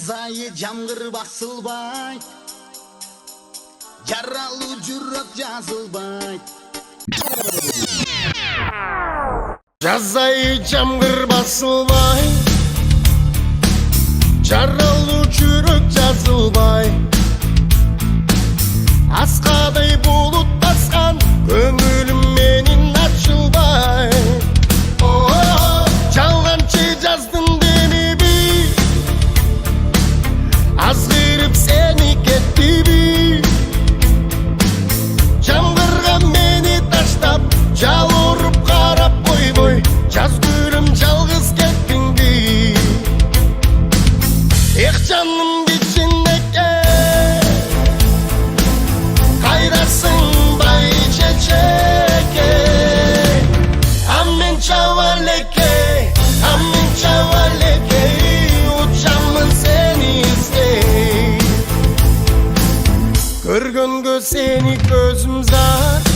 Жазайы жамгыр басылбай, жаралуу жүрөк жазылбай. Жазайы жамгыр басылбай, жаралуу жүрөк жазылбай. Аскадай булут баскан көңүлүм менин ачылбай. Жалганчы жаздың демеби, азгырып сени кетпиби. Жамгырга мени таштап, жалырып карап койбой, жаз гүлүм жалгыз кеттиңби. Эх жаным кичинеке, кайдасың бай чечеке. Амин чавалеке, амин чавалеке, учамын сени издей. Көргөнгө сени көзүм зар,